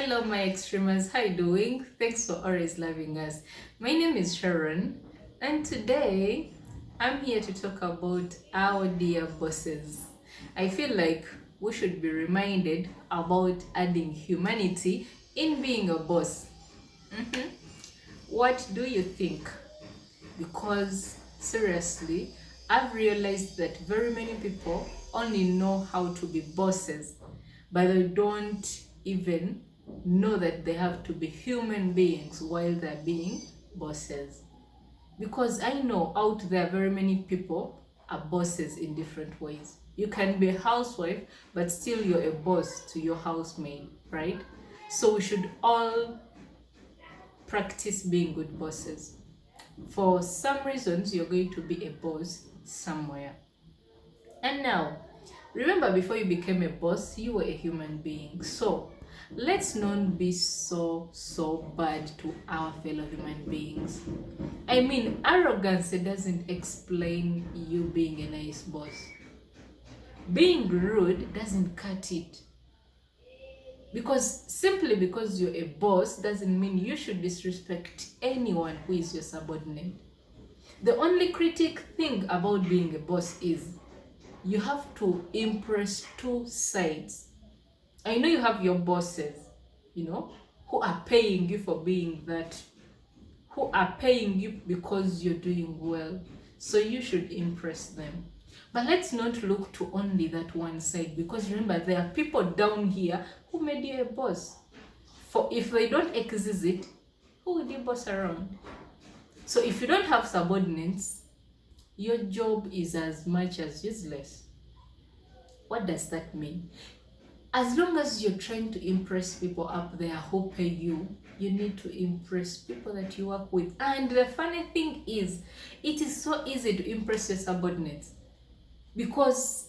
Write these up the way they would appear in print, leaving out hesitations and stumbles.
Hello, my extremers. How you doing? Thanks for always loving us. My name is Sharon, and today I'm here to talk about our dear bosses. I feel like we should be reminded about adding humanity in being a boss. What do you think? Because seriously, I've realized that very many people only know how to be bosses, but they don't even know that they have to be human beings while they're being bosses. Because I know out there very many people are bosses in different ways. You can be a housewife, but still you're a boss to your housemaid, right? So we should all practice being good bosses. For some reasons, you're going to be a boss somewhere. And now, remember before you became a boss, you were a human being. So let's not be so bad to our fellow human beings. I mean, arrogance doesn't explain you being a nice boss. Being rude doesn't cut it. Because simply because you're a boss doesn't mean you should disrespect anyone who is your subordinate. The only critic thing about being a boss is you have to impress two sides. I know you have your bosses, who are paying you for being that, who are paying you because you're doing well. So you should impress them. But let's not look to only that one side, because remember, there are people down here who made you a boss. For if they don't exist, who would you boss around? So if you don't have subordinates, your job is as much as useless. What does that mean? As long as you're trying to impress people up there who pay you, you need to impress people that you work with. And the funny thing is, it is so easy to impress your subordinates because,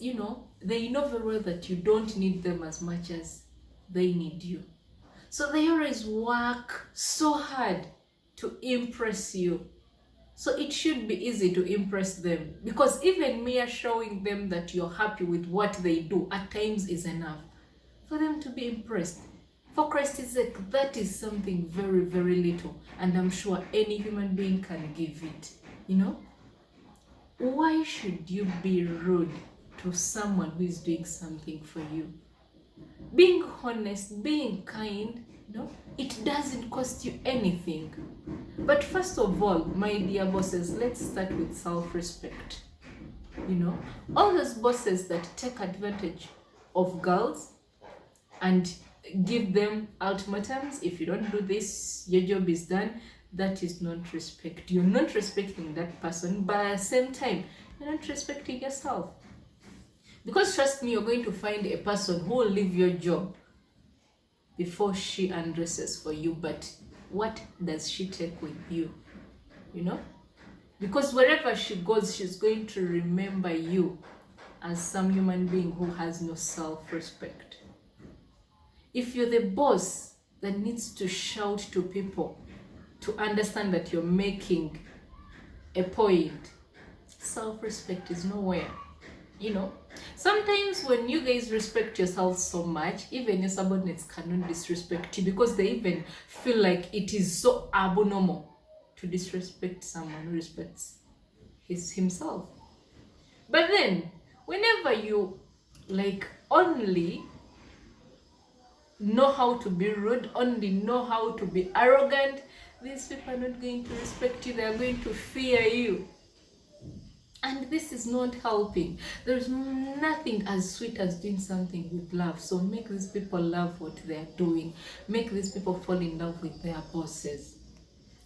they know very well that you don't need them as much as they need you. So they always work so hard to impress you. So it should be easy to impress them, because even mere showing them that you're happy with what they do at times is enough for them to be impressed. For Christ's sake, that is something very, very little, and I'm sure any human being can give it. Why should you be rude to someone who is doing something for you? Being honest, being kind, it doesn't cost you anything. But first of all, my dear bosses, let's start with self-respect. All those bosses that take advantage of girls and give them ultimatums: if you don't do this, your job is done. That is not respect. You're not respecting that person, but at the same time, you're not respecting yourself. Because trust me, you're going to find a person who will leave your job before she undresses for you. But what does she take with you? Because wherever she goes, she's going to remember you as some human being who has no self-respect. If you're the boss that needs to shout to people to understand that you're making a point, self-respect is nowhere. Sometimes when you guys respect yourself so much, even your subordinates cannot disrespect you, because they even feel like it is so abnormal to disrespect someone who respects himself. But then whenever you only know how to be rude, only know how to be arrogant, these people are not going to respect you. They are going to fear you. And this is not helping. There's nothing as sweet as doing something with love. So make these people love what they're doing. Make these people fall in love with their bosses.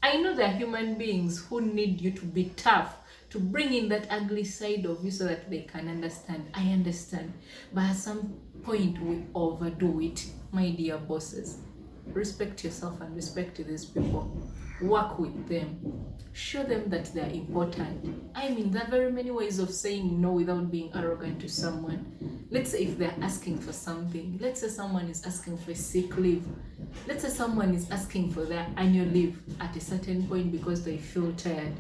I know there are human beings who need you to be tough, to bring in that ugly side of you so that they can understand. I understand. But at some point we overdo it, my dear bosses. Respect yourself and respect these people. Work with them. Show them that they're important. I mean, there are very many ways of saying no without being arrogant to someone. Let's say if they're asking for something. Let's say someone is asking for sick leave. Let's say someone is asking for their annual leave at a certain point because they feel tired.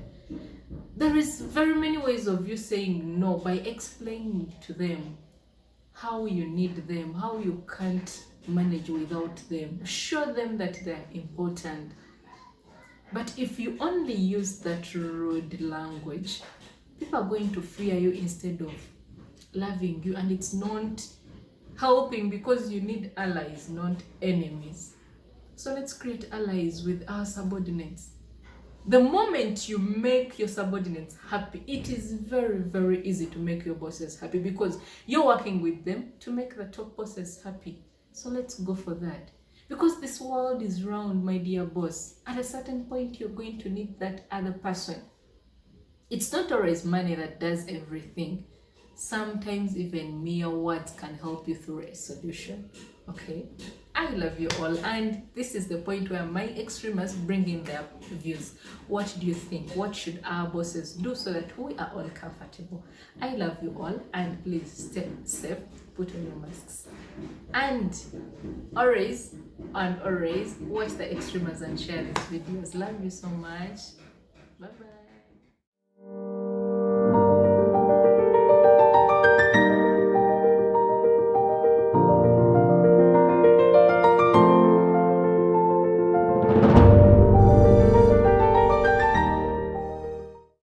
There is very many ways of you saying no by explaining to them how you need them, how you can't manage without them. Show them that they're important. But if you only use that rude language, people are going to fear you instead of loving you, and it's not helping, because you need allies, not enemies. So let's create allies with our subordinates. The moment you make your subordinates happy, it is very, very easy to make your bosses happy, because you're working with them to make the top bosses happy. So let's go for that. Because this world is round, my dear boss. At a certain point, you're going to need that other person. It's not always money that does everything. Sometimes even mere words can help you through a solution. Okay? I love you all, and this is the point where my extremists bring in their views. What do you think? What should our bosses do so that we are all comfortable? I love you all, and please stay safe. Put on your masks. And always watch the extremists and share these videos. Love you so much. Bye bye.